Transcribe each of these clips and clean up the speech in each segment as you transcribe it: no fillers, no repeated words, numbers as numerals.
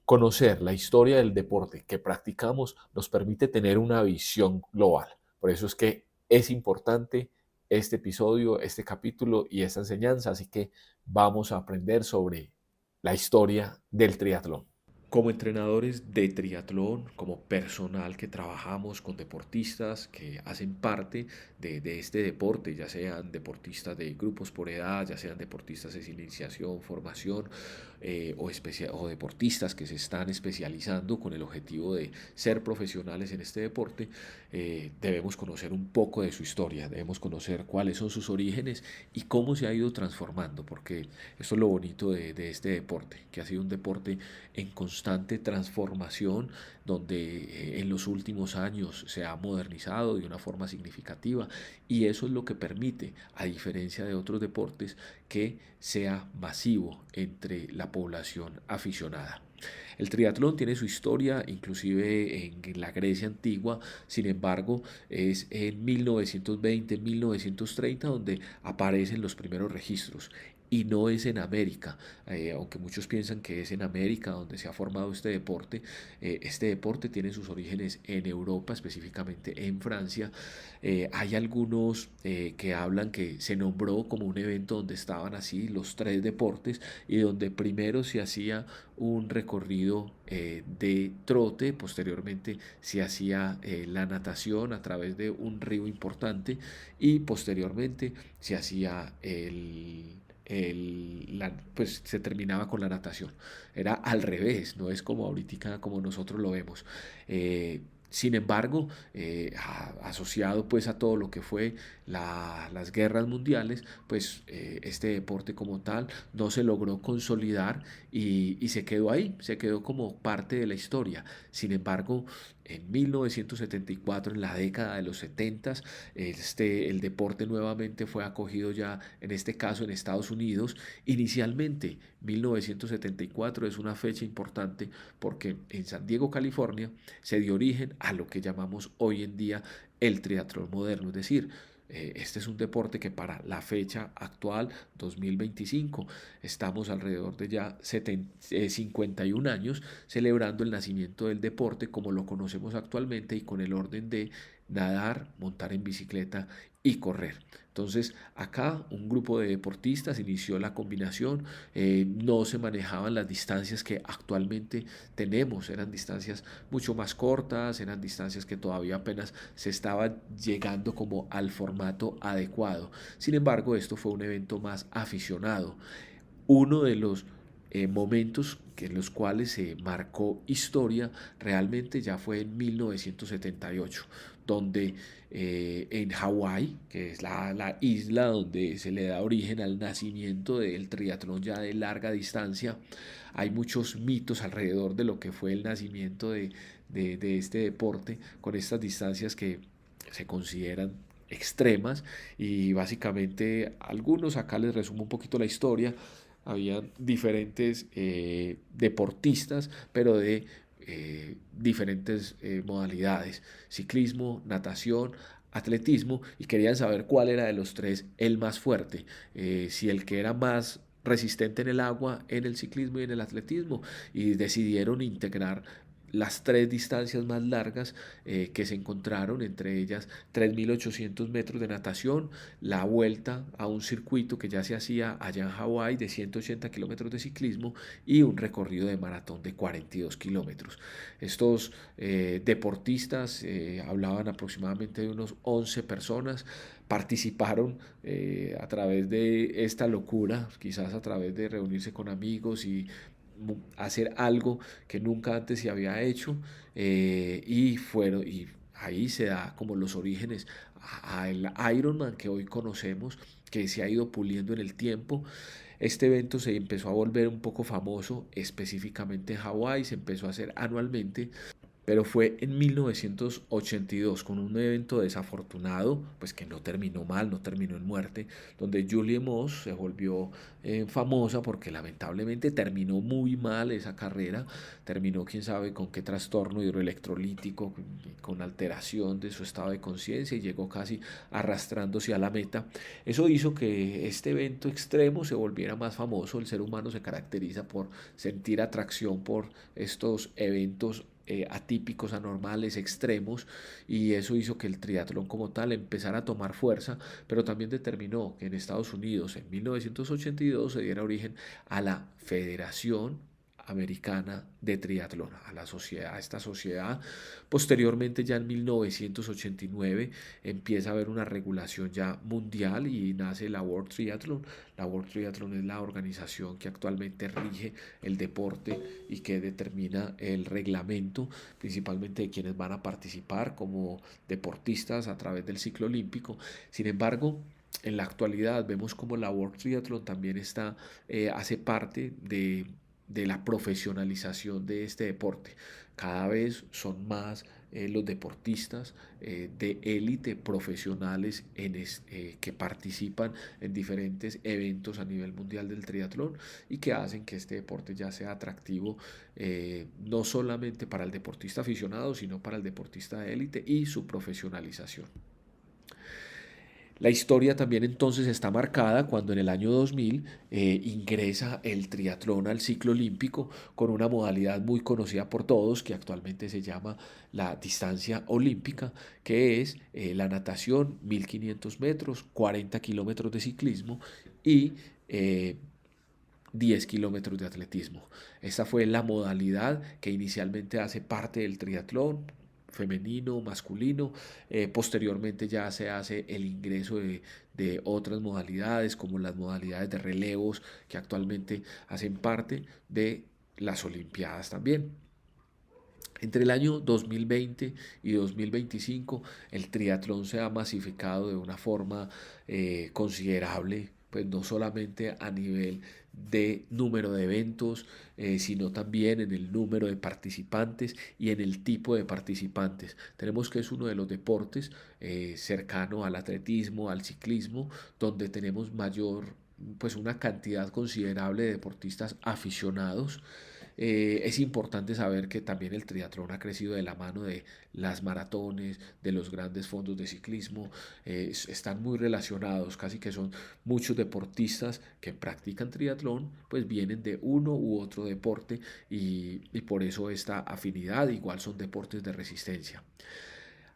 Conocer la historia del deporte que practicamos nos permite tener una visión global. Por eso es que es importante este episodio, este capítulo y esta enseñanza. Así que vamos a aprender sobre la historia del triatlón. Como entrenadores de triatlón, como personal que trabajamos con deportistas que hacen parte de este deporte, ya sean deportistas de grupos por edad, ya sean deportistas de iniciación, formación o deportistas que se están especializando con el objetivo de ser profesionales en este deporte, debemos conocer un poco de su historia, debemos conocer cuáles son sus orígenes y cómo se ha ido transformando, porque esto es lo bonito de este deporte, que ha sido un deporte en constante transformación, donde en los últimos años se ha modernizado de una forma significativa y eso es lo que permite, a diferencia de otros deportes, que sea masivo entre la población aficionada. El triatlón tiene su historia inclusive en la Grecia antigua, sin embargo es en 1920, 1930 donde aparecen los primeros registros y no es en América, aunque muchos piensan que es en América donde se ha formado este deporte tiene sus orígenes en Europa, específicamente en Francia. Hay algunos que hablan que se nombró como un evento donde estaban así los tres deportes y donde primero se hacía un recorrido de trote, posteriormente se hacía la natación a través de un río importante y posteriormente se hacía pues se terminaba con la natación. Era al revés, no es como ahorita como nosotros lo vemos. Sin embargo, asociado pues a todo lo que fue las guerras mundiales, pues este deporte como tal no se logró consolidar y se quedó ahí, se quedó como parte de la historia. Sin embargo, en 1974, en la década de los 70, el deporte nuevamente fue acogido ya, en este caso en Estados Unidos. Inicialmente, 1974 es una fecha importante porque en San Diego, California, se dio origen a lo que llamamos hoy en día el triatlón moderno, es decir, este es un deporte que para la fecha actual, 2025, estamos alrededor de ya 51 años celebrando el nacimiento del deporte como lo conocemos actualmente y con el orden de nadar, montar en bicicleta y correr. Entonces acá un grupo de deportistas inició la combinación, no se manejaban las distancias que actualmente tenemos, eran distancias mucho más cortas, eran distancias que todavía apenas se estaba llegando como al formato adecuado. Sin embargo, esto fue un evento más aficionado. Uno de los momentos en los cuales se marcó historia realmente ya fue en 1978, donde en Hawái, que es la isla donde se le da origen al nacimiento del triatlón ya de larga distancia, hay muchos mitos alrededor de lo que fue el nacimiento de este deporte con estas distancias que se consideran extremas y básicamente algunos, acá les resumo un poquito la historia, habían diferentes deportistas, pero de diferentes modalidades, ciclismo, natación, atletismo, y querían saber cuál era de los tres el más fuerte, si el que era más resistente en el agua, en el ciclismo y en el atletismo, y decidieron integrar las tres distancias más largas que se encontraron, entre ellas 3.800 metros de natación, la vuelta a un circuito que ya se hacía allá en Hawái de 180 kilómetros de ciclismo y un recorrido de maratón de 42 kilómetros. Estos deportistas hablaban aproximadamente de unos 11 personas, participaron a través de esta locura, quizás a través de reunirse con amigos y hacer algo que nunca antes se había hecho y ahí se da como los orígenes al Ironman que hoy conocemos, que se ha ido puliendo en el tiempo. Este evento se empezó a volver un poco famoso, específicamente en Hawái, se empezó a hacer anualmente pero fue en 1982 con un evento desafortunado, pues que no terminó mal, no terminó en muerte, donde Julie Moss se volvió famosa porque lamentablemente terminó muy mal esa carrera, terminó quién sabe con qué trastorno hidroelectrolítico, con alteración de su estado de conciencia y llegó casi arrastrándose a la meta. Eso hizo que este evento extremo se volviera más famoso. El ser humano se caracteriza por sentir atracción por estos eventos atípicos, anormales, extremos, y eso hizo que el triatlón como tal empezara a tomar fuerza, pero también determinó que en Estados Unidos en 1982 se diera origen a la Federación Americana de Triatlón, a la sociedad, a esta sociedad. Posteriormente, ya en 1989, empieza a haber una regulación ya mundial y nace la World Triathlon. La World Triathlon es la organización que actualmente rige el deporte y que determina el reglamento, principalmente de quienes van a participar como deportistas a través del ciclo olímpico. Sin embargo, en la actualidad vemos como la World Triathlon también hace parte de la profesionalización de este deporte. Cada vez son más los deportistas de élite profesionales que participan en diferentes eventos a nivel mundial del triatlón y que hacen que este deporte ya sea atractivo no solamente para el deportista aficionado, sino para el deportista de élite y su profesionalización. La historia también entonces está marcada cuando en el año 2000 ingresa el triatlón al ciclo olímpico con una modalidad muy conocida por todos que actualmente se llama la distancia olímpica, que es la natación 1500 metros, 40 kilómetros de ciclismo y 10 kilómetros de atletismo. Esta fue la modalidad que inicialmente hace parte del triatlón femenino, masculino. Posteriormente ya se hace el ingreso de otras modalidades, como las modalidades de relevos, que actualmente hacen parte de las Olimpiadas también. Entre el año 2020 y 2025, el triatlón se ha masificado de una forma considerable, pues no solamente a nivel de número de eventos, sino también en el número de participantes y en el tipo de participantes. Tenemos que es uno de los deportes cercano al atletismo, al ciclismo, donde tenemos pues una cantidad considerable de deportistas aficionados. Es importante saber que también el triatlón ha crecido de la mano de las maratones, de los grandes fondos de ciclismo, están muy relacionados, casi que son muchos deportistas que practican triatlón, pues vienen de uno u otro deporte y por eso esta afinidad, igual son deportes de resistencia.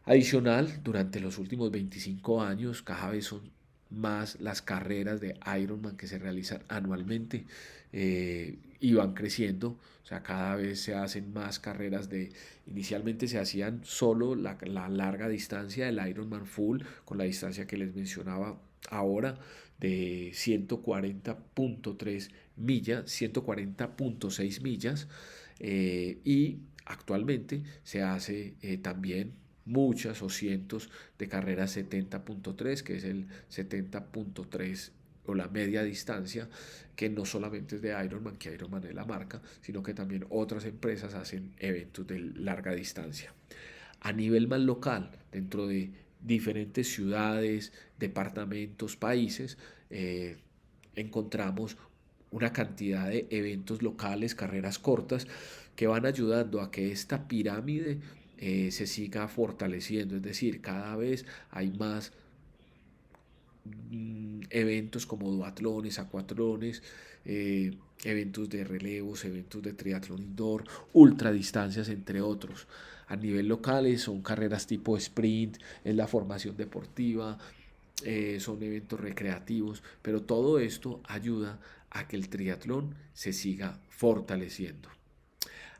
Adicional, durante los últimos 25 años, cada vez son más las carreras de Ironman que se realizan anualmente y van creciendo. O sea, cada vez se hacen más carreras inicialmente se hacían solo la larga distancia del Ironman Full, con la distancia que les mencionaba ahora, de 140.3 millas, 140.6 millas, y actualmente se hace también muchas o cientos de carreras 70.3, que es el 70.3 o la media distancia, que no solamente es de Ironman, que Ironman es la marca, sino que también otras empresas hacen eventos de larga distancia. A nivel más local, dentro de diferentes ciudades, departamentos, países, encontramos una cantidad de eventos locales, carreras cortas, que van ayudando a que esta pirámide se siga fortaleciendo, es decir, cada vez hay más eventos como duatlones, acuatrones, eventos de relevos, eventos de triatlón indoor, ultradistancias, entre otros. A nivel local son carreras tipo sprint, es la formación deportiva, son eventos recreativos, pero todo esto ayuda a que el triatlón se siga fortaleciendo.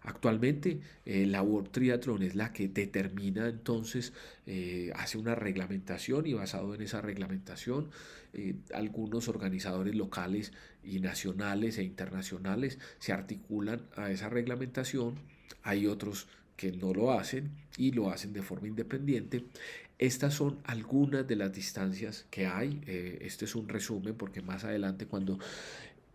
Actualmente la World Triathlon es la que determina entonces, hace una reglamentación y basado en esa reglamentación, algunos organizadores locales y nacionales e internacionales se articulan a esa reglamentación, hay otros que no lo hacen y lo hacen de forma independiente. Estas son algunas de las distancias que hay. Este es un resumen porque más adelante cuando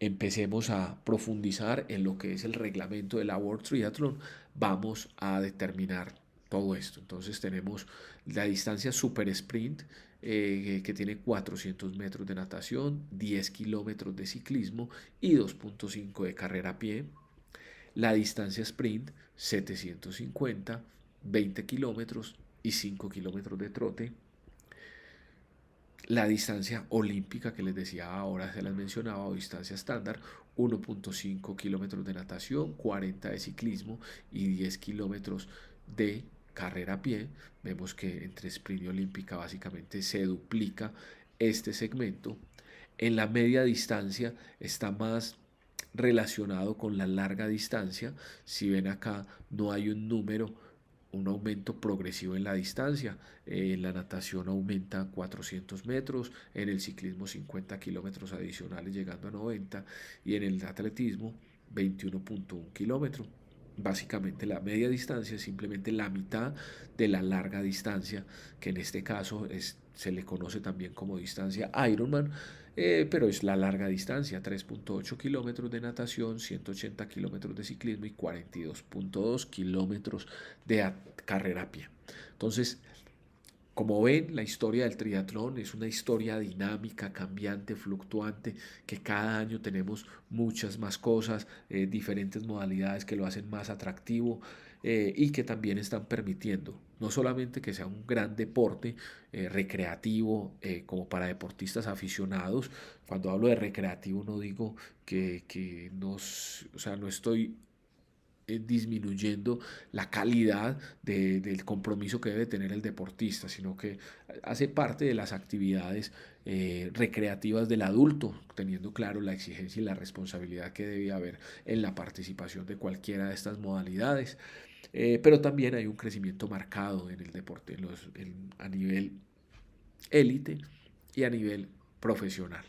empecemos a profundizar en lo que es el reglamento de la World Triathlon, vamos a determinar todo esto. Entonces tenemos la distancia Super Sprint, que tiene 400 metros de natación, 10 kilómetros de ciclismo y 2.5 de carrera a pie. La distancia sprint, 750, 20 kilómetros y 5 kilómetros de trote. La distancia olímpica que les decía ahora, se las mencionaba, o distancia estándar, 1.5 kilómetros de natación, 40 de ciclismo y 10 kilómetros de carrera a pie. Vemos que entre sprint y olímpica básicamente se duplica este segmento. En la media distancia está más relacionado con la larga distancia. Si ven acá, no hay un número, un aumento progresivo en la distancia. En la natación aumenta 400 metros, en el ciclismo 50 kilómetros adicionales llegando a 90 y en el atletismo 21.1 kilómetros. Básicamente la media distancia es simplemente la mitad de la larga distancia, que en este caso se le conoce también como distancia Ironman, pero es la larga distancia, 3.8 kilómetros de natación, 180 kilómetros de ciclismo y 42.2 kilómetros de carrera a pie. Entonces, como ven, la historia del triatlón es una historia dinámica, cambiante, fluctuante, que cada año tenemos muchas más cosas, diferentes modalidades que lo hacen más atractivo, y que también están permitiendo no solamente que sea un gran deporte recreativo, como para deportistas aficionados. Cuando hablo de recreativo no digo que nos, o sea, no estoy disminuyendo la calidad del compromiso que debe tener el deportista, sino que hace parte de las actividades recreativas del adulto, teniendo claro la exigencia y la responsabilidad que debe haber en la participación de cualquiera de estas modalidades. Pero también hay un crecimiento marcado en el deporte, a nivel élite y a nivel profesional.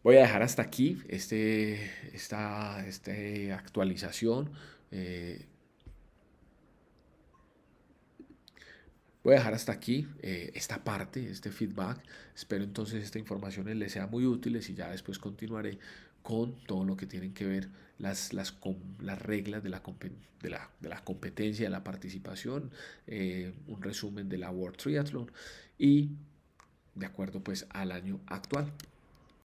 Voy a dejar hasta aquí esta actualización. Eh, Voy a dejar hasta aquí esta parte, este feedback. Espero entonces esta información les sea muy útiles y ya después continuaré con todo lo que tienen que ver las reglas de la competencia, de la participación, un resumen de la World Triathlon y de acuerdo pues al año actual.